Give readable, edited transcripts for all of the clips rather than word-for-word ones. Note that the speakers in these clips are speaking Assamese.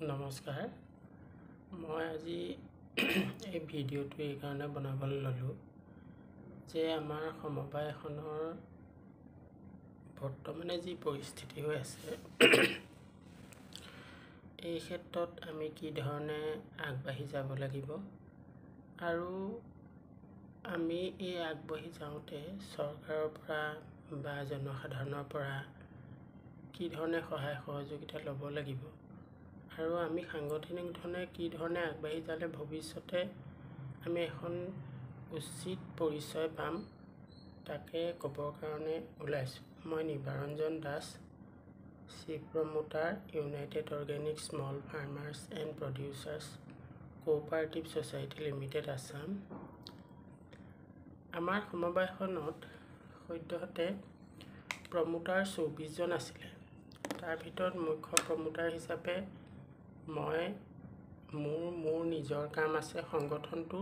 নমস্কাৰ মই আজি এই ভিডিঅ'টো এই কাৰণে বনাবলৈ ল'লোঁ যে আমাৰ সমবায়খনৰ বৰ্তমানে যি পৰিস্থিতি হৈ আছে এই ক্ষেত্ৰত আমি কি ধৰণে আগবাঢ়ি যাব লাগিব আৰু আমি এই আগবাঢ়ি যাওঁতে চৰকাৰৰ পৰা বা জনসাধাৰণৰ পৰা কি ধৰণে সহায় সহযোগিতা ল'ব লাগিব আৰু আমি সাংগঠনিক ধৰণে কি ধৰণে আগবাঢ়ি যালে ভৱিষ্যতে আমি এখন উচিত পৰিচয় পাম তাকে ক'বৰ কাৰণে ওলাইছোঁ। মই Nibaranjan Das, chief promoter, united organic small farmers and producers cooperative society limited Assam. আমাৰ সমবায়খনত সদ্যহতে প্ৰমোটাৰ 24 জন আছিলে। তাৰ ভিতৰত মুখ্য প্ৰমোটাৰ হিচাপে মই মোৰ নিজৰ কাম আছে সংগঠনটো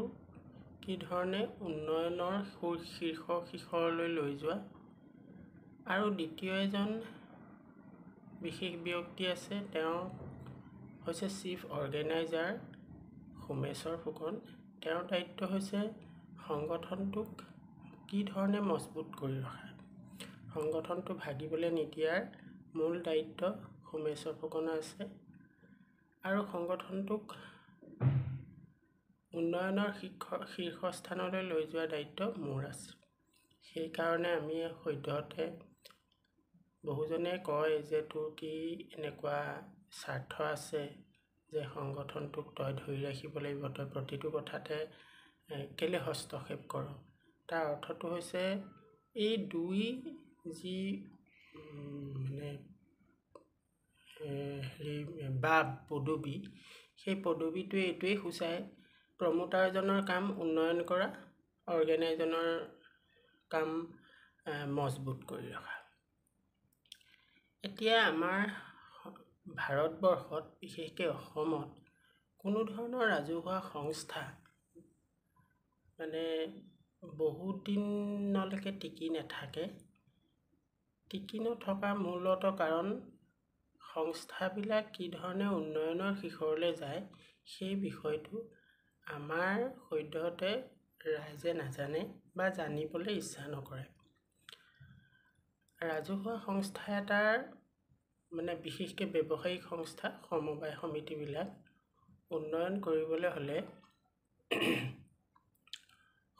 কি ধৰণে উন্নয়নৰ শীৰ্ষ শিখৰলৈ লৈ যোৱা, আৰু দ্বিতীয় এজন বিশেষ ব্যক্তি আছে, তেওঁ হৈছে চিফ অৰ্গেনাইজাৰ সোমেশ্বৰ ফুকন। তেওঁৰ দায়িত্ব হৈছে সংগঠনটোক কি ধৰণে মজবুত কৰি ৰখা। সংগঠনটো ভাগিবলৈ নিদিয়াৰ মূল দায়িত্ব সোমেশ্বৰ ফুকনৰ আছে আৰু সংগঠনটোক উন্নয়নৰ শীৰ্ষস্থানলৈ লৈ যোৱাৰ দায়িত্ব মোৰ আছে। সেইকাৰণে আমি সদ্যহতে বহুজনে কয় যে তোৰ কি এনেকুৱা স্বাৰ্থ আছে যে সংগঠনটোক তই ধৰি ৰাখিব লাগিব, তই প্ৰতিটো কথাতে কেলে হস্তক্ষেপ কৰ। তাৰ অৰ্থটো হৈছে এই দুই যি বা পদবী, সেই পদবীটোৱে এইটোৱেই সূচায় প্ৰমোটাৰজনৰ কাম উন্নয়ন কৰা, অৰ্গেনাইজনৰ কাম মজবুত কৰি ৰখা। এতিয়া আমাৰ ভাৰতবৰ্ষত বিশেষকৈ অসমত কোনো ধৰণৰ ৰাজহুৱা সংস্থা বহুত দিনলৈকে টিকি নাথাকে। টিকি নথকা মূলত কাৰণ সংস্থাবিলাক কি ধৰণে উন্নয়নৰ শিখৰলৈ যায় সেই বিষয়টো আমাৰ সদ্যহতে ৰাইজে নাজানে বা জানিবলৈ ইচ্ছা নকৰে। ৰাজহুৱা সংস্থা এটাৰ বিশেষকৈ ব্যৱসায়িক সংস্থা সমবায় সমিতিবিলাক উন্নয়ন কৰিবলৈ হ'লে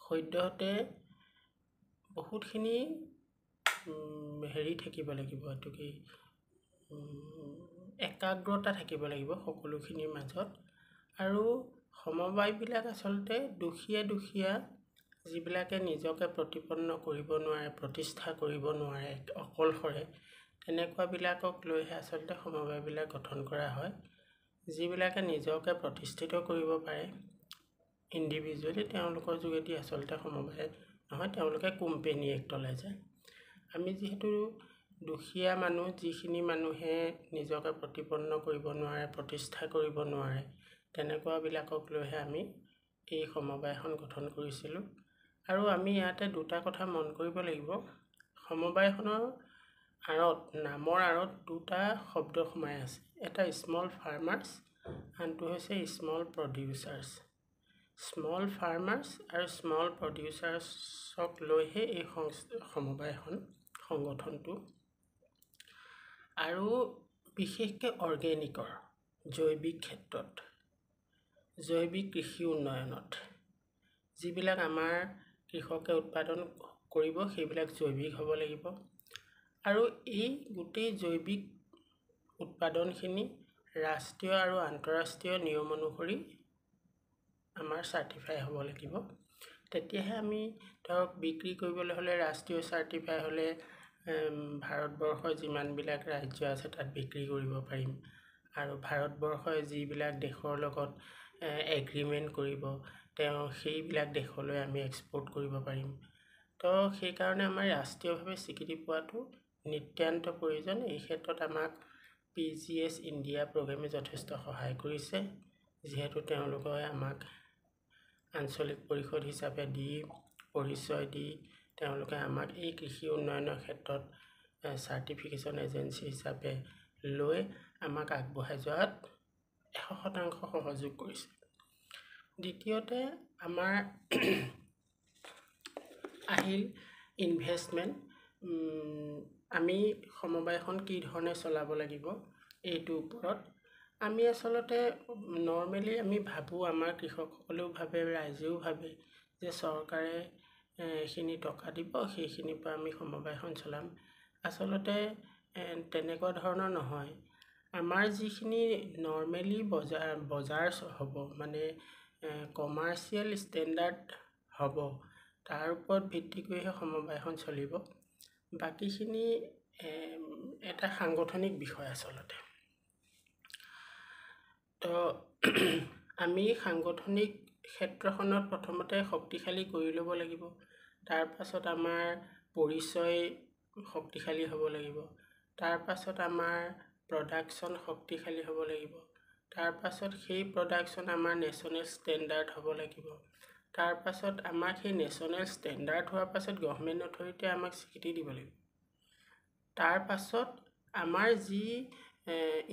সদ্যহতে বহুতখিনি থাকিব লাগিব, এইটো কি একাগ্ৰতা থাকিব লাগিব সকলোখিনিৰ মাজত। আৰু সমবায়বিলাক আচলতে দুখীয়া যিবিলাকে নিজকে প্ৰতিপন্ন কৰিব নোৱাৰে, প্ৰতিষ্ঠা কৰিব নোৱাৰে অকলশৰে, তেনেকুৱাবিলাকক লৈহে আচলতে সমবায়বিলাক গঠন কৰা হয়। যিবিলাকে নিজকে প্ৰতিষ্ঠিত কৰিব পাৰে ইণ্ডিভিজুৱেলি, তেওঁলোকৰ যোগেদি আচলতে সমবায় নহয়, তেওঁলোকে কোম্পেনী এক্টলৈ যায়। আমি যিহেতু দুখীয়া মানুহ, যিখিনি মানুহে নিজকে প্ৰতিপন্ন কৰিব নোৱাৰে, প্ৰতিষ্ঠা কৰিব নোৱাৰে, তেনেকুৱাবিলাকক লৈহে আমি এই সমবায়খন গঠন কৰিছিলোঁ। আৰু আমি ইয়াতে দুটা কথা মন কৰিব লাগিব। সমবায়খনৰ নামৰ আঁৰত দুটা শব্দ সোমাই আছে, এটা স্মল ফাৰ্মাৰ্ছ, আনটো হৈছে স্মল প্ৰডিউচাৰ্ছ। স্মল ফাৰ্মাৰ্ছ আৰু স্মল প্ৰডিউচাৰ্ছক লৈহে এই সংগঠনটো। আৰু বিশেষকৈ অৰ্গেনিকৰ জৈৱিক ক্ষেত্ৰত, জৈৱিক কৃষি উন্নয়নত যিবিলাক আমাৰ কৃষকে উৎপাদন কৰিব সেইবিলাক জৈৱিক হ'ব লাগিব। আৰু এই গোটেই জৈৱিক উৎপাদনখিনি ৰাষ্ট্ৰীয় আৰু আন্তঃৰাষ্ট্ৰীয় নিয়ম অনুসৰি আমাৰ চাৰ্টিফাই হ'ব লাগিব। তেতিয়াহে আমি ধৰক বিক্ৰী কৰিবলৈ হ'লে ৰাষ্ট্ৰীয় চাৰ্টিফাই হ'লে ভাৰতবৰ্ষৰ যিমানবিলাক ৰাজ্য আছে তাত বিক্ৰী কৰিব পাৰিম। আৰু ভাৰতবৰ্ষই যিবিলাক দেশৰ লগত এগ্ৰিমেণ্ট কৰিব, সেইবিলাক দেশলৈ আমি এক্সপৰ্ট কৰিব পাৰিম। তো সেইকাৰণে আমাৰ ৰাষ্ট্ৰীয়ভাৱে স্বীকৃতি পোৱাটো নিতান্ত প্ৰয়োজন। এই ক্ষেত্ৰত আমাক PGS ইণ্ডিয়া প্ৰগ্ৰেমে যথেষ্ট সহায় কৰিছে, যিহেতু তেওঁলোকে আমাক আঞ্চলিক পৰিষদ হিচাপে পৰিচয় দি তেওঁলোকে আমাক এই কৃষি উন্নয়নৰ ক্ষেত্ৰত চাৰ্টিফিকেশ্যন এজেঞ্চি হিচাপে লৈ আমাক আগবঢ়াই যোৱাত 100% সহযোগ কৰিছে। দ্বিতীয়তে আমাৰ আহিল ইনভেষ্টমেণ্ট। আমি সমবায়খন কি ধৰণে চলাব লাগিব এইটোৰ ওপৰত আমি আচলতে নৰ্মেলি আমি ভাবোঁ, আমাৰ কৃষকসকলেও ভাবে, ৰাইজেও ভাবে যে চৰকাৰে এইখিনি টকা দিব, সেইখিনিৰ পৰা আমি সমবায়খন চলাম। আচলতে তেনেকুৱা ধৰণৰ নহয়। আমাৰ যিখিনি নৰ্মেলি বজাৰ হ'ব, মানে কমাৰ্চিয়েল ষ্টেণ্ডাৰ্ড হ'ব, তাৰ ওপৰত ভিত্তি কৰিহে সমবায়খন চলিব। বাকীখিনি এটা সাংগঠনিক বিষয় আচলতে। তো আমি সাংগঠনিক ক্ষেত্ৰখনত প্ৰথমতে শক্তিশালী কৰি ল'ব লাগিব। তাৰ পাছত আমাৰ পৰিচয় শক্তিশালী হ'ব লাগিব। তাৰ পাছত আমাৰ প্ৰডাকশ্যন শক্তিশালী হ'ব লাগিব। তাৰ পাছত সেই প্ৰডাকশ্যন আমাৰ নেশ্যনেল ষ্টেণ্ডাৰ্ড হ'ব লাগিব। তাৰ পাছত আমাক সেই নেশ্যনেল ষ্টেণ্ডাৰ্ড হোৱাৰ পাছত গভৰ্ণমেণ্ট অথৰিটিয়ে আমাক স্বীকৃতি দিব লাগিব। তাৰ পাছত আমাৰ যি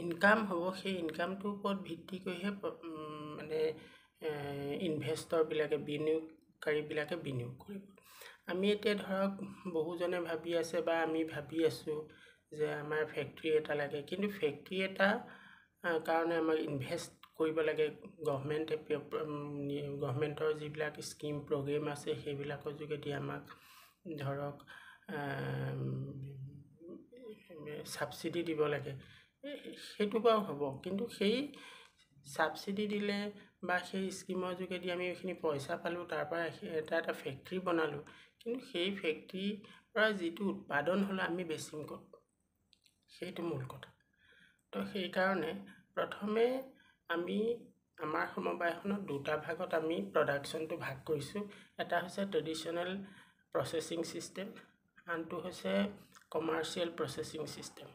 ইনকাম হ'ব, সেই ইনকামটোৰ ওপৰত ভিত্তি কৰিহে মানে ইনভেষ্টৰবিলাকে, বিনিয়োগকাৰীবিলাকে বিনিয়োগ কৰিব। আমি এতিয়া ধৰক বহুজনে ভাবি আছে বা আমি ভাবি আছোঁ যে আমাৰ ফেক্টৰী এটা লাগে, কিন্তু ফেক্টৰী এটা কাৰণে আমাক ইনভেষ্ট কৰিব লাগে। গভৰ্ণমেণ্টৰ যিবিলাক স্কিম প্ৰগ্ৰেম আছে সেইবিলাকৰ যোগেদি আমাক ধৰক ছাবচিডি দিব লাগে। সেইটো বাৰু হ'ব, কিন্তু সেই ছাবচিডি দিলে বা সেই স্কিমৰ যোগেদি আমি এইখিনি পইচা পালোঁ, তাৰ পৰা এটা ফেক্টৰী বনালোঁ, কিন্তু সেই ফেক্টৰীৰ পৰা যিটো উৎপাদন হ'লে আমি বেচিম ক'ত, সেইটো মূল কথা। তো সেইকাৰণে প্ৰথমে আমি আমাৰ সমবায়খনত দুটা ভাগত আমি প্ৰডাকশ্যনটো ভাগ কৰিছোঁ। এটা হৈছে ট্ৰেডিশ্যনেল প্ৰচেছিং ছিষ্টেম, আনটো হৈছে কমাৰ্চিয়েল প্ৰচেছিং ছিষ্টেম।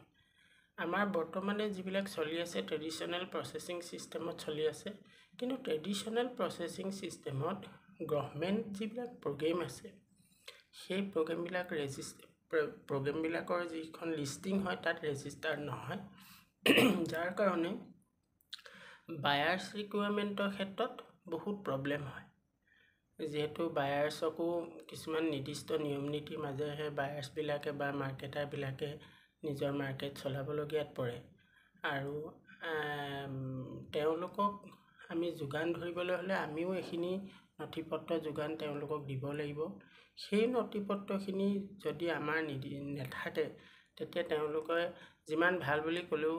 আমাৰ বৰ্তমানে যিবিলাক চলি আছে ট্ৰেডিশ্যনেল প্ৰচেছিং ছিষ্টেমত চলি আছে, কিন্তু ট্ৰেডিশ্যনেল প্ৰচেছিং ছিষ্টেমত গভৰ্ণমেণ্ট যিবিলাক প্ৰগ্ৰেম আছে, সেই প্ৰগ্ৰেমবিলাকৰ যিখন লিষ্টিং হয় তাত ৰেজিষ্টাৰ্ড নহয়, যাৰ কাৰণে বায়াৰ্ছ ৰিকুৱাৰমেণ্টৰ ক্ষেত্ৰত বহুত প্ৰব্লেম হয়। যিহেতু বায়াৰ্ছকো কিছুমান নিৰ্দিষ্ট নিয়ম নীতিৰ মাজেৰে বায়াৰ্ছবিলাকে বা মাৰ্কেটাৰবিলাকে নিজৰ মাৰ্কেট চলাবলগীয়াত পৰে, আৰু তেওঁলোকক আমি যোগান ধৰিবলৈ হ'লে আমিও এইখিনি নথিপত্ৰ যোগান তেওঁলোকক দিব লাগিব। সেই নথিপত্ৰখিনি যদি আমাৰ নাথাকে, তেতিয়া তেওঁলোকে যিমান ভাল বুলি ক'লেও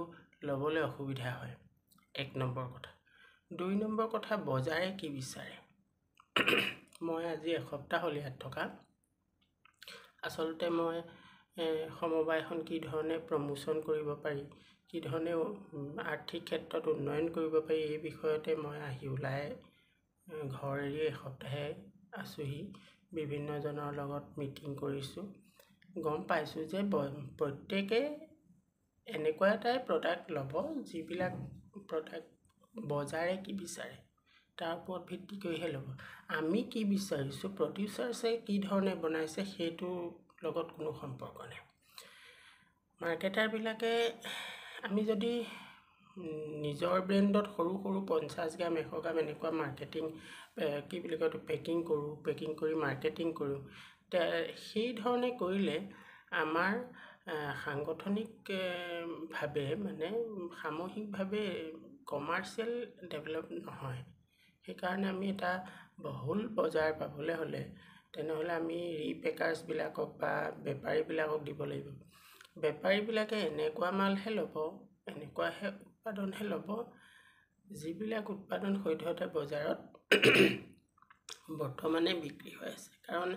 ল'বলৈ অসুবিধা হয়। 1 নম্বৰ কথা। 2 নম্বৰ কথা, বজাৰে কি বিচাৰে। মই আজি এসপ্তাহ হ'ল ইয়াত থকা। আচলতে মই সমবায়খন কি ধৰণে প্ৰমোশ্যন কৰিব পাৰি, কি ধৰণে আৰ্থিক ক্ষেত্ৰত উন্নয়ন কৰিব পাৰি, এই বিষয়তে মই আহি ওলাই ঘৰ এৰি এসপ্তাহে আছোঁহি। বিভিন্নজনৰ লগত মিটিং কৰিছোঁ। গম পাইছোঁ যে প্ৰত্যেকে এনেকুৱা এটাই প্ৰডাক্ট ল'ব যিবিলাক প্ৰডাক্ট বজাৰে কি বিচাৰে তাৰ ওপৰত ভিত্তি কৰিহে ল'ব। আমি কি বিচাৰিছোঁ, প্ৰডিউচাৰ্ছে কি ধৰণে বনাইছে, সেইটোৰ লগত কোনো সম্পৰ্ক নাই। মাৰ্কেটাৰবিলাকে আমি যদি নিজৰ ব্ৰেণ্ডত সৰু সৰু 50 গ্ৰাম 100 গ্ৰাম এনেকুৱা মাৰ্কেটিং কি বুলি কয়, পেকিং কৰি মাৰ্কেটিং কৰোঁ, সেই ধৰণে কৰিলে আমাৰ সাংগঠনিকভাৱে মানে সামূহিকভাৱে কমাৰ্চিয়েল ডেভেলপ নহয়। সেইকাৰণে আমি এটা বহুল বজাৰ পাবলৈ হ'লে তেনেহ'লে আমি ৰিপেকাৰ্ছবিলাকক বা বেপাৰীবিলাকক দিব লাগিব। বেপাৰীবিলাকে এনেকুৱা মালহে ল'ব, এনেকুৱাহে উৎপাদনহে ল'ব যিবিলাক উৎপাদন সদ্যহতে বজাৰত বৰ্তমানে বিক্ৰী হৈ আছে। কাৰণ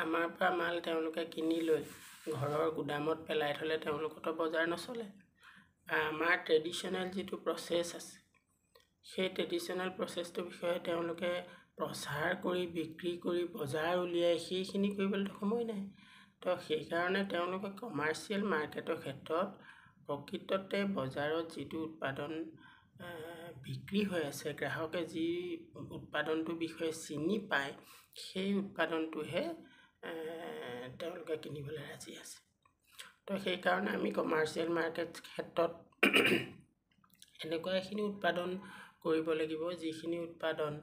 আমাৰ পৰা মাল তেওঁলোকে কিনি লৈ ঘৰৰ গুদামত পেলাই থ'লে তেওঁলোকতো বজাৰ নচলে। আমাৰ ট্ৰেডিশ্যনেল যিটো প্ৰচেছ আছে, সেই ট্ৰেডিশ্যনেল প্ৰচেছটোৰ বিষয়ে তেওঁলোকে প্ৰচাৰ কৰি বিক্ৰী কৰি বজাৰ উলিয়াই সেইখিনি কৰিবলৈ সময় নাই। তো সেইকাৰণে তেওঁলোকে কমাৰ্চিয়েল মাৰ্কেটৰ ক্ষেত্ৰত প্ৰকৃততে বজাৰত যিটো উৎপাদন বিক্ৰী হৈ আছে, গ্ৰাহকে যি উৎপাদনটোৰ বিষয়ে চিনি পায়, সেই উৎপাদনটোহে তেওঁলোকে কিনিবলৈ ৰাজি আছে। তো সেইকাৰণে আমি কমাৰ্চিয়েল মাৰ্কেট ক্ষেত্ৰত এনেকুৱা এখিনি উৎপাদন কৰিব লাগিব যিখিনি উৎপাদন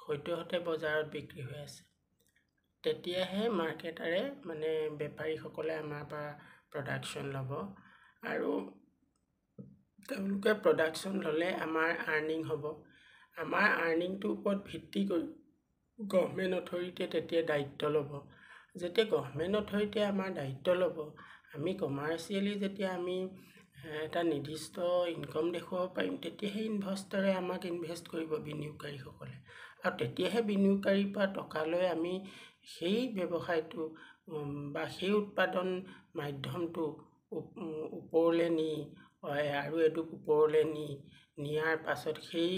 সদ্যহতে বজাৰত বিক্ৰী হৈ আছে। তেতিয়াহে মাৰ্কেটাৰে মানে বেপাৰীসকলে আমাৰ পৰা প্ৰডাকশ্যন ল'ব, আৰু তেওঁলোকে প্ৰডাকশ্যন ল'লে আমাৰ আৰ্নিং হ'ব। আমাৰ আৰ্নিংটোৰ ওপৰত ভিত্তি কৰি গভৰ্ণমেণ্ট অথৰিটিয়ে তেতিয়া দায়িত্ব ল'ব। যেতিয়া গভৰ্ণমেণ্ট অথৰিটিয়ে আমাৰ দায়িত্ব ল'ব, আমি কমাৰ্চিয়েলি যেতিয়া আমি এটা নিৰ্দিষ্ট ইনকম দেখুৱাব পাৰিম, তেতিয়াহে ইনভেষ্টৰে আমাক ইনভেষ্ট কৰিব, বিনিয়োগকাৰীসকলে। আৰু তেতিয়াহে বিনিয়োগকাৰীৰ পৰা টকা লৈ আমি সেই ব্যৱসায়টো বা সেই উৎপাদন মাধ্যমটো ওপৰলৈ নি আৰু এডোখ ওপৰলৈ নিয়াৰ পাছত সেই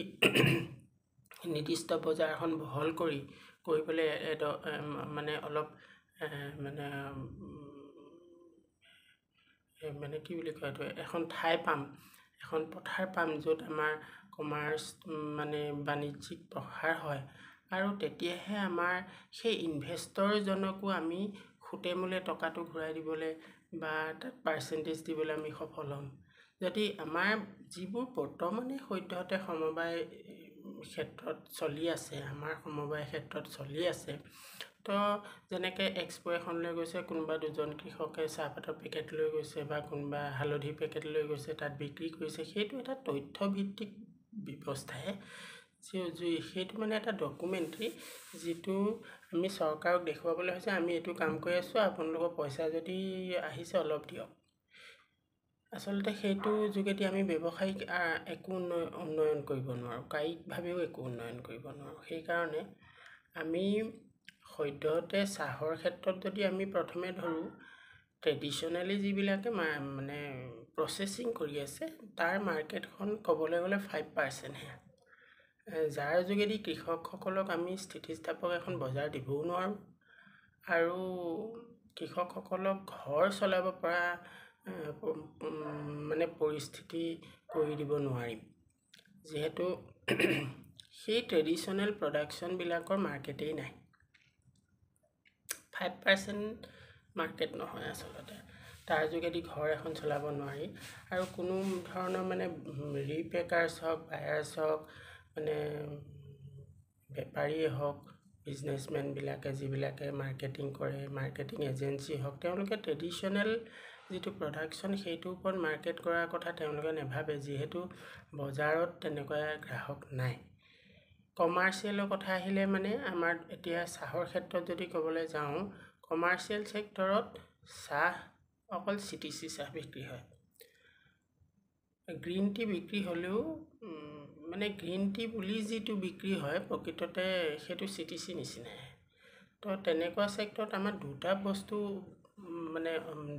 নিৰ্দিষ্ট বজাৰখন বহল কৰিবলৈ মানে অলপ মানে কি বুলি কয়, এইটো এখন ঠাই পাম, এখন পথাৰ পাম য'ত আমাৰ কমাৰ্চ মানে বাণিজ্যিক প্ৰসাৰ হয়। আৰু তেতিয়াহে আমাৰ সেই ইনভেষ্টৰজনকো আমি সুতে মূলে টকাটো ঘূৰাই দিবলৈ বা তাত পাৰ্চেণ্টেজ দিবলৈ আমি সফল হ'ম। যদি আমাৰ যিবোৰ বৰ্তমানে সদ্যহতে সমবায় ক্ষেত্ৰত চলি আছে, আমাৰ সমবায় ক্ষেত্ৰত চলি আছে, তো যেনেকৈ এক্সপো এখন লৈ গৈছে, কোনোবা দুজন কৃষকে চাহপাতৰ পেকেট লৈ গৈছে বা কোনোবা হালধি পেকেট লৈ গৈছে, তাত বিক্ৰী কৰিছে। সেইটো এটা তথ্যভিত্তিক ব্যৱস্থাহে, সেইটো মানে এটা ডকুমেণ্টৰী, যিটো আমি চৰকাৰক দেখুৱাবলৈ হৈছে আমি এইটো কাম কৰি আছোঁ, আপোনালোকৰ পইচা যদি আহিছে অলপ দিয়ক। আচলতে সেইটো যোগেদি আমি ব্যৱসায়িক একো উন্নয়ন কৰিব নোৱাৰোঁ, কায়িকভাৱেও একো উন্নয়ন কৰিব নোৱাৰোঁ। সেইকাৰণে আমি সদ্যহতে চাহৰ ক্ষেত্ৰত যদি আমি প্ৰথমে ধৰোঁ, ট্ৰেডিশ্যনেলি যিবিলাকে মানে প্ৰচেছিং কৰি আছে, তাৰ মাৰ্কেটখন ক'বলৈ গ'লে 5%হে, যাৰ যোগেদি কৃষকসকলক আমি স্থিতিস্থাপক এখন বজাৰ দিবও নোৱাৰোঁ, আৰু কৃষকসকলক ঘৰ চলাব পৰা মানে পৰিস্থিতি কৰি দিব নোৱাৰিম, যিহেতু সেই ট্ৰেডিশ্যনেল প্ৰডাকশ্যনবিলাকৰ মাৰ্কেটেই নাই। 5% মাৰ্কেট নহয় আচলতে, তাৰ যোগেদি ঘৰ এখন চলাব নোৱাৰি। আৰু কোনো ধৰণৰ মানে ৰিপেকাৰ্ছ হওক, বায়াৰ্ছ হওক, মানে বেপাৰীয়ে হওক, বিজনেছমেনবিলাকে যিবিলাকে মাৰ্কেটিং কৰে, মাৰ্কেটিং এজেঞ্চি হওক, তেওঁলোকে ট্ৰেডিশ্যনেল যিটো প্ৰডাকশ্যন সেইটোৰ ওপৰত মাৰ্কেট কৰাৰ কথা তেওঁলোকে নাভাবে, যিহেতু বজাৰত তেনেকুৱা গ্ৰাহক নাই। কমাৰ্চিয়েলৰ কথা আহিলে মানে আমাৰ এতিয়া চাহৰ ক্ষেত্ৰত যদি ক'বলৈ যাওঁ, কমাৰ্চিয়েল ছেক্টৰত চাহ অকল CTC চাহ বিক্ৰী হয়। গ্ৰীণ টি বিক্ৰী হ'লেও মানে গ্ৰীণ টি বুলি যিটো বিক্ৰী হয় প্ৰকৃততে সেইটো CTC নিচিনাই। তো তেনেকুৱা ছেক্টৰত আমাৰ দুটা বস্তু মানে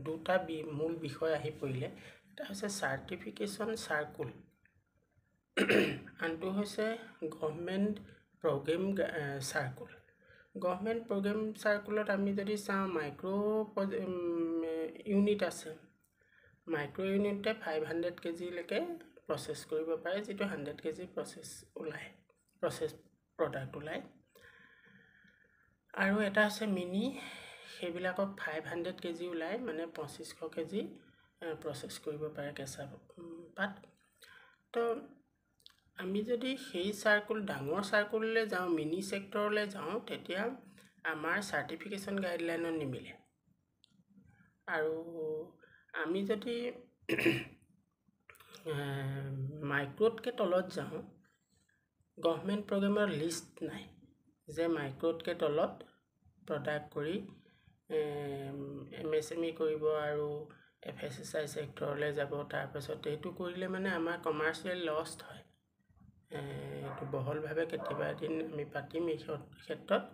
দুটা মূল বিষয় আহি পৰিলে। এটা হৈছে চাৰ্টিফিকেশ্যন চাৰ্কুল, আনটো হৈছে government program circle. Government program চাৰ্কুলত আমি যদি চাওঁ, ইউনিট আছে। মাইক্ৰ' ইউনিটে 500 কেজিলৈকে প্ৰচেছ কৰিব পাৰে, যিটো 100 কেজি প্ৰচেছ প্ৰডাক্ট ওলায়। আৰু এটা আছে মিনি, সেইবিলাকক 500 কেজি ওলায়, মানে 2500 কেজি প্ৰচেছ কৰিব পাৰে কেঁচা পাত। তো আমি যদি সেই ডাঙৰ চাৰ্কুললৈ যাওঁ, মিনি ছেক্টৰলৈ যাওঁ, তেতিয়া আমাৰ চাৰ্টিফিকেশ্যন গাইডলাইনত নিমিলে। আৰু আমি যদি মাইক্ৰ'তকৈ তলত যাওঁ, গভৰ্ণমেণ্ট প্ৰগ্ৰেমৰ লিষ্ট নাই যে মাইক্ৰ'তকৈ তলত প্ৰডাক্ট কৰি MSME কৰিব আৰু FSSI ছেক্টৰলৈ যাব। তাৰপাছত এইটো কৰিলে মানে আমাৰ কমাৰ্চিয়েল লষ্ট হয়। এইটো বহলভাৱে কেতিয়াবা এদিন আমি পাতিম এই ক্ষেত্ৰত।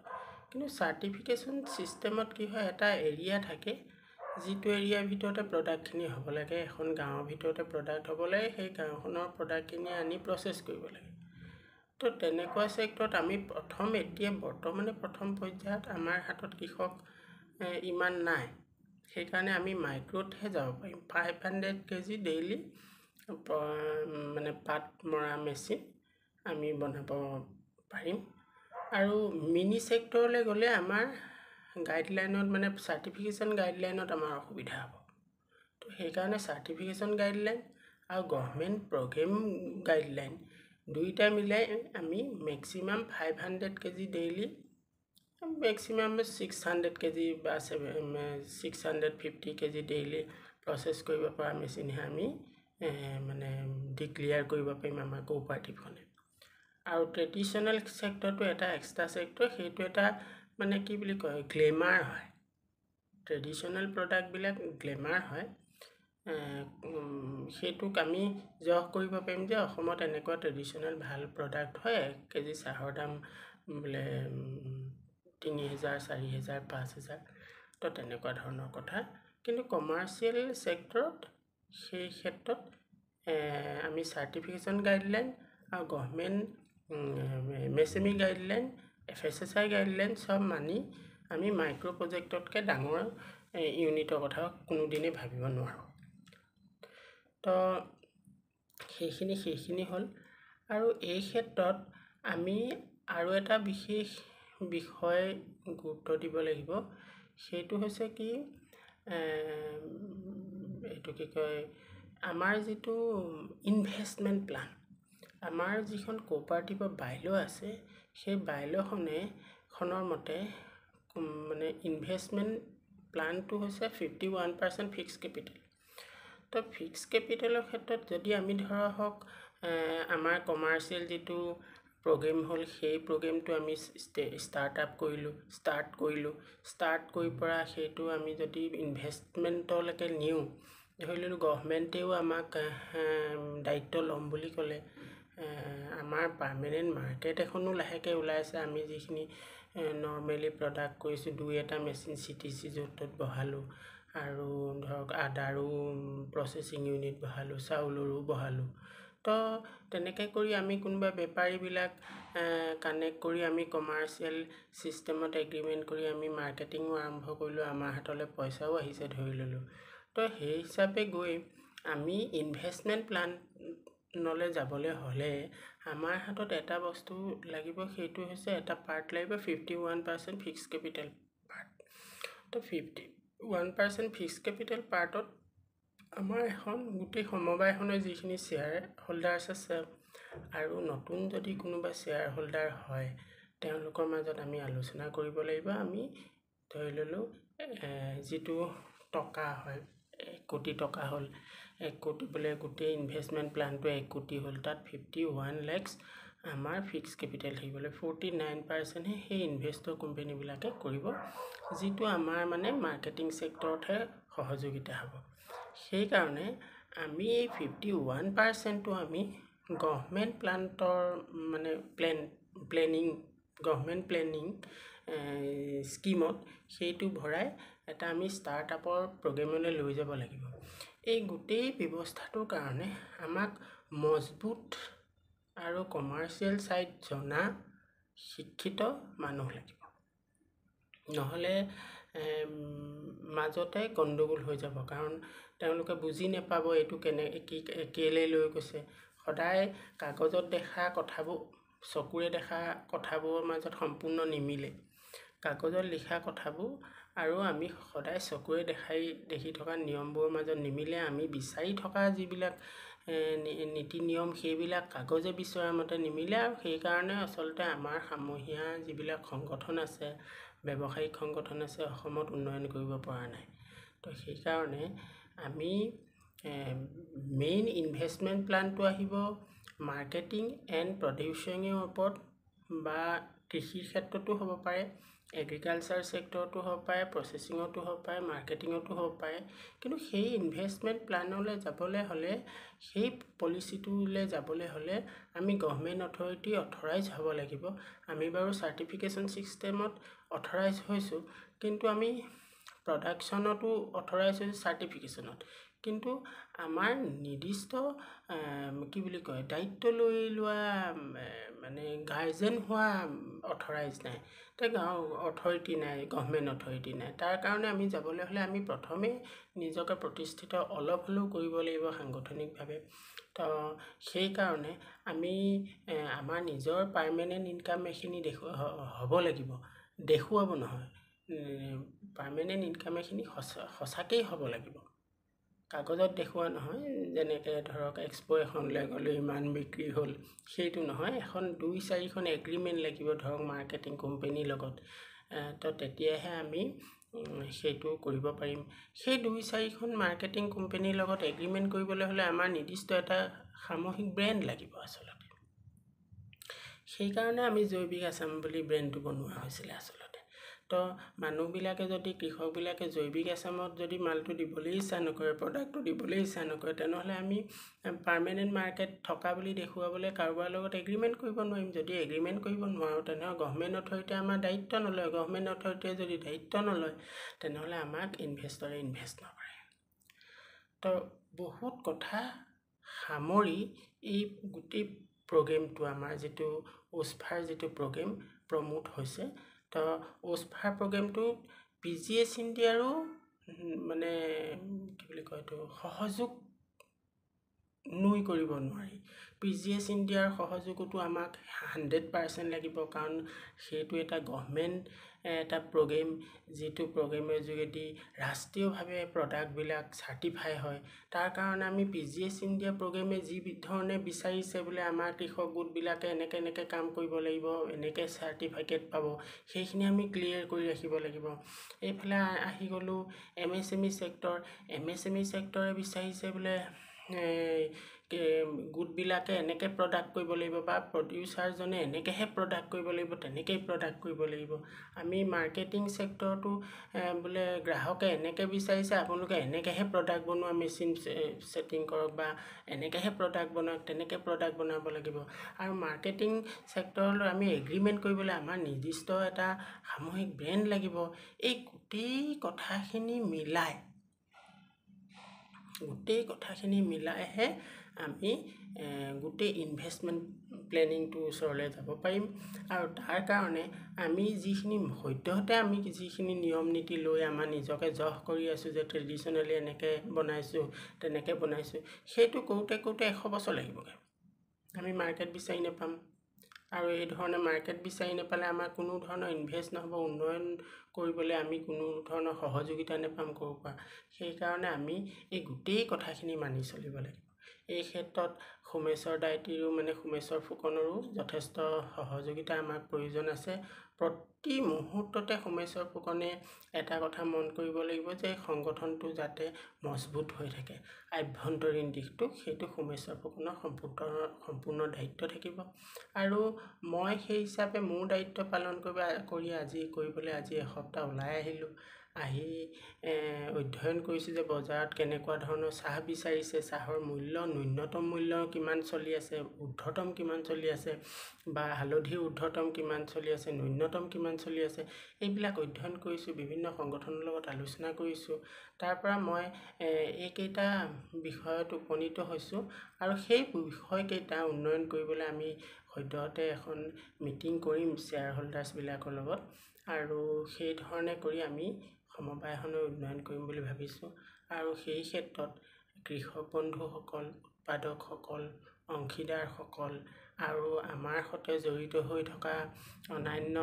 কিন্তু চাৰ্টিফিকেশ্যন ছিষ্টেমত কি হয়, এটা এৰিয়া থাকে, যিটো এৰিয়াৰ ভিতৰতে প্ৰডাক্টখিনি হ'ব লাগে, এখন গাঁৱৰ ভিতৰতে প্ৰডাক্ট হ'ব লাগে, সেই গাঁওখনৰ প্ৰডাক্টখিনি আনি প্ৰচেছ কৰিব লাগে। তো তেনেকুৱা ছেক্টৰত আমি এতিয়া বৰ্তমানে প্ৰথম পৰ্যায়ত আমাৰ হাতত কৃষক ইমান নাই, সেইকাৰণে আমি মাইক্ৰ'তহে যাব পাৰিম। 500 কেজি ডেইলি মানে পাত মৰা মেচিন আমি বনাব পাৰিম। আৰু মিনি ছেক্টৰলৈ গ'লে আমাৰ গাইডলাইনত মানে চাৰ্টিফিকেশ্যন গাইডলাইনত আমাৰ অসুবিধা হ'ব। তো সেইকাৰণে চাৰ্টিফিকেশ্যন গাইডলাইন আৰু গভৰ্ণমেণ্ট প্ৰগ্ৰেম গাইডলাইন দুইটা মিলাই আমি maximum 500 KG daily, maximum 600 KG বা 650 কেজি ডেইলি প্ৰচেছ কৰিব পৰা মেচিনহে আমি মানে ডিক্লিয়াৰ কৰিব পাৰিম আমাৰ কোঅপাৰেটিভখনে। আৰু ট্ৰেডিশ্যনেল ছেক্টৰটো এটা এক্সট্ৰা ছেক্টৰ, সেইটো এটা মানে কি বুলি কয় গ্লেমাৰ হয়। ট্ৰেডিশ্যনেল প্ৰডাক্টবিলাক গ্লেমাৰ হয়। সেইটোক আমি জহ কৰিব পাৰিম যে অসমত এনেকুৱা ট্ৰেডিশ্যনেল ভাল প্ৰডাক্ট হয়, 1 কেজি চাহৰ দাম বোলে 3000, 4000, 5000, তো তেনেকুৱা ধৰণৰ কথা। কিন্তু কমাৰ্চিয়েল ছেক্টৰত সেই ক্ষেত্ৰত আমি চাৰ্টিফিকেশ্যন গাইডলাইন আৰু government MSME guideline, FSSAI guideline চব মানি আমি মাইক্ৰ' প্ৰজেক্টতকৈ ডাঙৰ ইউনিটৰ কথা কোনোদিনেই ভাবিব নোৱাৰোঁ। তো সেইখিনি হ'ল। আৰু এই ক্ষেত্ৰত আমি আৰু এটা বিশেষ বিষয় গুৰুত্ব দিব লাগিব, সেইটো হৈছে কি এইটো কি কয় আমাৰ যিটো ইনভেষ্টমেণ্ট প্লান, আমাৰ যিখন কোঅপাৰেটিভৰ বাইল' আছে, সেই বাইল'খনৰ মতে মানে ইনভেষ্টমেণ্ট প্লানটো হৈছে 51% ফিক্স কেপিটেল। তো ফিক্স কেপিটেলৰ ক্ষেত্ৰত যদি আমি ধৰা হওক আমাৰ কমাৰ্চিয়েল যিটো প্ৰগ্ৰেম হ'ল, সেই প্ৰগ্ৰেমটো আমি ষ্টাৰ্ট কৰি পৰা সেইটো আমি যদি ইনভেষ্টমেণ্টলৈকে নিওঁ, ধৰি ললোঁ গভৰ্ণমেণ্টেও আমাক দায়িত্ব ল'ম বুলি ক'লে, আমাৰ পাৰ্মানেণ্ট মাৰ্কেট এখনো লাহেকৈ ওলাইছে। আমি যিখিনি নৰ্মেলি প্ৰডাক্ট কৰিছোঁ, 2-এটা মেচিন CTC য'ত ত'ত বহালোঁ, আৰু ধৰক আদাৰো প্ৰচেছিং ইউনিট বহালোঁ, চাউলৰো বহালোঁ। তো তেনেকৈ কৰি আমি কোনোবা বেপাৰীবিলাক কানেক্ট কৰি আমি কমাৰ্চিয়েল ছিষ্টেমত এগ্ৰিমেণ্ট কৰি আমি মাৰ্কেটিঙো আৰম্ভ কৰিলোঁ, আমাৰ হাতলৈ পইচাও আহিছে ধৰি ল'লোঁ। তো সেই হিচাপে গৈ আমি ইনভেষ্টমেণ্ট প্লানলৈ যাবলৈ হ'লে আমাৰ হাতত এটা বস্তু লাগিব, সেইটো হৈছে এটা পাৰ্ট লাগিব 51% ফিক্স কেপিটেল পাৰ্ট। তো 51% ফিক্স কেপিটেল পাৰ্টত আমাৰ এখন গোটেই সমবায়খনৰ যিখিনি শ্বেয়াৰ হোল্ডাৰ্ছ আছে আৰু নতুন যদি কোনোবা শ্বেয়াৰ হোল্ডাৰ হয়, তেওঁলোকৰ মাজত আমি আলোচনা কৰিব লাগিব। আমি ধৰি ল'লোঁ যিটো টকা হয় 1 কোটি টকা হ'ল, 1 কোটি বোলে গোটেই ইনভেষ্টমেণ্ট প্লানটো 1 কোটি হ'ল, তাত 51 lakhs আমাৰ ফিক্স কেপিটেল থাকিবলৈ 49%হে সেই ইনভেষ্টৰ কোম্পানীবিলাকে কৰিব, যিটো আমাৰ মানে মাৰ্কেটিং ছেক্টৰতহে সহযোগিতা হ'ব। সেইকাৰণে আমি এই 51%টো আমি গভৰ্ণমেণ্ট প্লেনিং স্কিমত সেইটো ভৰাই এটা আমি ষ্টাৰ্টআপৰ প্ৰগ্ৰেমলৈ লৈ যাব লাগিব। এই গোটেই ব্যৱস্থাটোৰ কাৰণে আমাক মজবুত আৰু কমাৰ্চিয়েল ছাইড জনা শিক্ষিত মানুহ লাগিব, নহ'লে মাজতে গণ্ডগোল হৈ যাব। কাৰণ তেওঁলোকে বুজি নাপাব এইটো কেলৈ লৈ গৈছে। সদায় কাগজত দেখা কথাবোৰ, চকুৰে দেখা কথাবোৰৰ মাজত সম্পূৰ্ণ নিমিলে। কাগজত লিখা কথাবোৰ আৰু আমি সদায় চকুৰে দেখি থকা নিয়মবোৰৰ মাজত নিমিলে। আমি বিচাৰি থকা যিবিলাক নীতি নিয়ম, সেইবিলাক কাগজে বিচৰা মতে নিমিলে। আৰু সেইকাৰণে আচলতে আমাৰ সমূহীয়া যিবিলাক সংগঠন আছে, ব্যৱসায়িক সংগঠন আছে, অসমত উন্নয়ন কৰিব পৰা নাই। তো সেইকাৰণে আমি মেইন ইনভেষ্টমেণ্ট প্লানটো আহিব মাৰ্কেটিং এণ্ড প্ৰডিউচিঙৰ ওপৰত, বা কৃষিৰ ক্ষেত্ৰতো হ'ব পাৰে, এগ্ৰিকালচাৰ ছেক্টৰতো হ'ব পাৰে, প্ৰচেছিঙতো হ'ব পাৰে, মাৰ্কেটিঙতো হ'ব পাৰে। কিন্তু সেই ইনভেষ্টমেণ্ট প্লানলৈ যাবলৈ হ'লে, সেই পলিচিটোলৈ যাবলৈ হ'লে আমি গভৰ্ণমেণ্ট অথৰাইজ হ'ব লাগিব। আমি বাৰু চাৰ্টিফিকেশ্যন ছিষ্টেমত অথৰাইজ হৈছোঁ, কিন্তু আমি প্ৰডাকশ্যনতো অথৰাইজ হৈছোঁ চাৰ্টিফিকেশ্যনত। কিন্তু আমাৰ নিৰ্দিষ্ট কি বুলি কয় দায়িত্ব লৈ লোৱা মানে গাৰ্জেন হোৱা অথৰাইজ নাই, অথৰিটি নাই, গভৰ্ণমেণ্ট অথৰিটি নাই। তাৰ কাৰণে আমি যাবলৈ হ'লে আমি প্ৰথমেই নিজকে প্ৰতিষ্ঠিত অলপ হ'লেও কৰিব লাগিব সাংগঠনিকভাৱে। তো সেইকাৰণে আমি আমাৰ নিজৰ পাৰ্মানেণ্ট ইনকাম এখিনি হ'ব লাগিব, দেখুৱাব নহয়, পাৰ্মানেণ্ট ইনকাম এখিনি সঁচাকেই হ'ব লাগিব। কাগজত দেখুওৱা নহয়, যেনেকৈ ধৰক এক্সপো এখনলৈ গ'লে ইমান বিক্ৰী হ'ল, সেইটো নহয়। এখন 2-4খন এগ্ৰিমেণ্ট লাগিব ধৰক মাৰ্কেটিং কোম্পেনীৰ লগত। তো তেতিয়াহে আমি সেইটো কৰিব পাৰিম। সেই 2-4খন মাৰ্কেটিং কোম্পেনীৰ লগত এগ্ৰিমেণ্ট কৰিবলৈ হ'লে আমাৰ নিৰ্দিষ্ট এটা সামূহিক ব্ৰেণ্ড লাগিব আচলতে। সেইকাৰণে আমি জৈৱিক আসাম বুলি ব্ৰেণ্ডটো বনোৱা হৈছিলে আচলতে। তো মানুহবিলাকে যদি কৃষকবিলাকে জৈৱিক আসামত যদি মালটো দিবলৈ ইচ্ছা নকৰে, প্ৰডাক্টটো দিবলৈ ইচ্ছা নকৰে, তেনেহ'লে আমি পাৰ্মানেণ্ট মাৰ্কেট থকা বুলি দেখুৱাবলৈ কাৰোবাৰ লগত এগ্ৰিমেণ্ট কৰিব নোৱাৰিম। যদি এগ্ৰিমেণ্ট কৰিব নোৱাৰোঁ, তেনেহ'লে গভৰ্ণমেণ্ট অথৰিটিয়ে আমাৰ দায়িত্ব নলয়। গভৰ্ণমেণ্ট অথৰিটিয়ে যদি দায়িত্ব নলয়, তেনেহ'লে আমাক ইনভেষ্টৰে ইনভেষ্ট নকৰে। তো বহুত কথা সামৰি এই গোটেই প্ৰগ্ৰেমটো আমাৰ যিটো ওচফাৰ যিটো প্ৰগ্ৰেম প্ৰমোট হৈছে, তো ওচফাৰ প্ৰগ্ৰেমটো PGS ইণ্ডিয়াৰো মানে কি বুলি কয় এইটো সহযোগ নুই কৰিব নোৱাৰি। PGS ইণ্ডিয়াৰ সহযোগতো আমাক 100% লাগিব, কাৰণ সেইটো এটা গভৰ্ণমেণ্ট এটা প্ৰগ্ৰেম, যিটো প্ৰগ্ৰেমৰ যোগেদি ৰাষ্ট্ৰীয়ভাৱে প্ৰডাক্টবিলাক চাৰ্টিফাই হয়। তাৰ কাৰণে আমি PGS ইণ্ডিয়া প্ৰগ্ৰেমে যি ধৰণে বিচাৰিছে বোলে আমাৰ কৃষক গোটবিলাকে এনেকৈ কাম কৰিব লাগিব, এনেকৈ চাৰ্টিফিকেট পাব, সেইখিনি আমি ক্লিয়াৰ কৰি ৰাখিব লাগিব। এইফালে আহি গ'লোঁ MSME চেক্টৰ। MSME চেক্টৰে বিচাৰিছে বোলে গোটবিলাকে এনেকৈ প্ৰডাক্ট কৰিব লাগিব, বা প্ৰডিউচাৰজনে এনেকৈহে প্ৰডাক্ট কৰিব লাগিব, তেনেকৈয়ে প্ৰডাক্ট কৰিব লাগিব। আমি মাৰ্কেটিং চেক্টৰটো বোলে গ্ৰাহকে এনেকৈ বিচাৰিছে, আপোনালোকে এনেকৈহে প্ৰডাক্ট বনোৱা, মেচিন ছেটিং কৰক, বা এনেকৈহে প্ৰডাক্ট বনাওক, তেনেকৈ প্ৰডাক্ট বনাব লাগিব। আৰু মাৰ্কেটিং চেক্টৰলৈ আমি এগ্ৰিমেণ্ট কৰিবলৈ আমাৰ নিৰ্দিষ্ট এটা সামূহিক ব্ৰেণ্ড লাগিব। এই গোটেই কথাখিনি মিলাইহে আমি গোটেই ইনভেষ্টমেণ্ট প্লেনিংটোৰ ওচৰলৈ যাব পাৰিম। আৰু তাৰ কাৰণে আমি সদ্যহতে আমি যিখিনি নিয়ম নীতি লৈ আমাৰ নিজকে জহ কৰি আছোঁ যে ট্ৰেডিশ্যনেলি এনেকৈ বনাইছোঁ, তেনেকৈ বনাইছোঁ, সেইটো কৰোঁতে 100 বছৰ লাগিবগৈ। আমি মাৰ্কেট বিচাৰি নাপাম, আৰু এই ধৰণে মাৰ্কেট বিচাৰি নাপালে আমাৰ কোনো ধৰণৰ ইনভেষ্ট নহ'ব। উন্নয়ন কৰিবলৈ আমি কোনো ধৰণৰ সহযোগিতা নাপাম ক'ৰ পৰা। সেইকাৰণে আমি এই গোটেই কথাখিনি মানি চলিব লাগিব। এই ক্ষেত্ৰত সোমেশ্বৰ দাইতিৰো সোমেশ্বৰ ফুকনৰো যথেষ্ট সহযোগিতা আমাক প্ৰয়োজন আছে। প্ৰতি মুহূৰ্ততে সোমেশ্বৰ ফুকনে এটা কথা মন কৰিব লাগিব যে সংগঠনটো যাতে মজবুত হৈ থাকে, আভ্যন্তৰীণ দিশটো, সেইটো সোমেশ্বৰ ফুকনৰ সম্পূৰ্ণ দায়িত্ব থাকিব। আৰু মই সেই হিচাপে মোৰ দায়িত্ব পালন কৰিবলৈ আজি এসপ্তাহ ওলাই আহিলোঁ। আহি অধ্যয়ন কৰিছোঁ যে বজাৰত কেনেকুৱা ধৰণৰ চাহ বিচাৰিছে, চাহৰ মূল্য, ন্যূনতম মূল্য কিমান চলি আছে, ঊৰ্ধ্বতম কিমান চলি আছে, বা হালধিৰ ঊৰ্ধ্বতম কিমান চলি আছে, ন্যূনতম কিমান চলি আছে, এইবিলাক অধ্যয়ন কৰিছোঁ। বিভিন্ন সংগঠনৰ লগত আলোচনা কৰিছোঁ। তাৰ পৰা মই এইকেইটা বিষয়ত উপনীত হৈছোঁ। আৰু সেই বিষয়কেইটা উন্নয়ন কৰিবলৈ আমি সদ্যহতে এখন মিটিং কৰিম শ্বেয়াৰ হোল্ডাৰ্ছবিলাকৰ লগত, আৰু সেই ধৰণে কৰি আমি সমবায়খনৰ উন্নয়ন কৰিম বুলি ভাবিছোঁ। আৰু সেই ক্ষেত্ৰত কৃষক বন্ধুসকল, উৎপাদকসকল, অংশীদাৰসকল, আৰু আমাৰ সৈতে জড়িত হৈ থকা অন্যান্য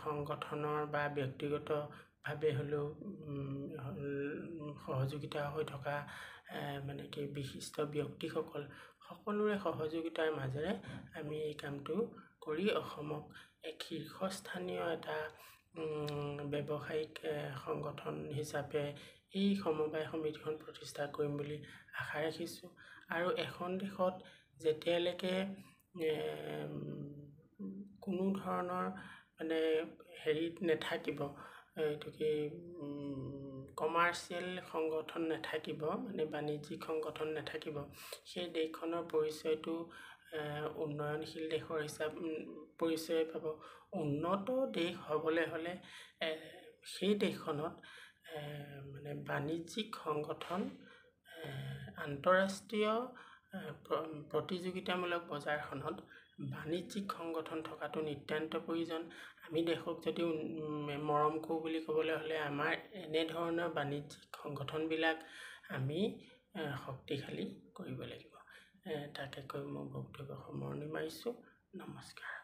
সংগঠনৰ বা ব্যক্তিগতভাৱে হ'লেও সহযোগিতা হৈ থকা বিশিষ্ট ব্যক্তিসকল, সকলোৰে সহযোগিতাৰ মাজেৰে আমি এই কামটো কৰি অসমক এক শীৰ্ষস্থানীয় এটা ব্যৱসায়িক সংগঠন হিচাপে এই সমবায় সমিতিখন প্ৰতিষ্ঠা কৰিম বুলি আশা ৰাখিছোঁ। আৰু এখন দেশত যেতিয়ালৈকে কোনো ধৰণৰ নাথাকিব, এইটো কি কমাৰ্চিয়েল সংগঠন নাথাকিব, বাণিজ্যিক সংগঠন নাথাকিব, সেই দেশখনৰ পৰিচয়টো উন্নয়নশীল দেশৰ পৰিচয় পাব। উন্নত দেশ হ'বলৈ হ'লে সেই দেশখনত বাণিজ্যিক সংগঠন, আন্তঃৰাষ্ট্ৰীয় প্ৰতিযোগিতামূলক বজাৰখনত বাণিজ্যিক সংগঠন থকাটো নিতান্ত প্ৰয়োজন। আমি দেশক যদি মৰম কৰোঁ বুলি ক'বলৈ হ'লে আমাৰ এনেধৰণৰ বাণিজ্যিক সংগঠনবিলাক আমি শক্তিশালী কৰিব লাগিব। তাকে কৈ মোৰ বক্তব্য সামৰণি মাৰিছোঁ। নমস্কাৰ।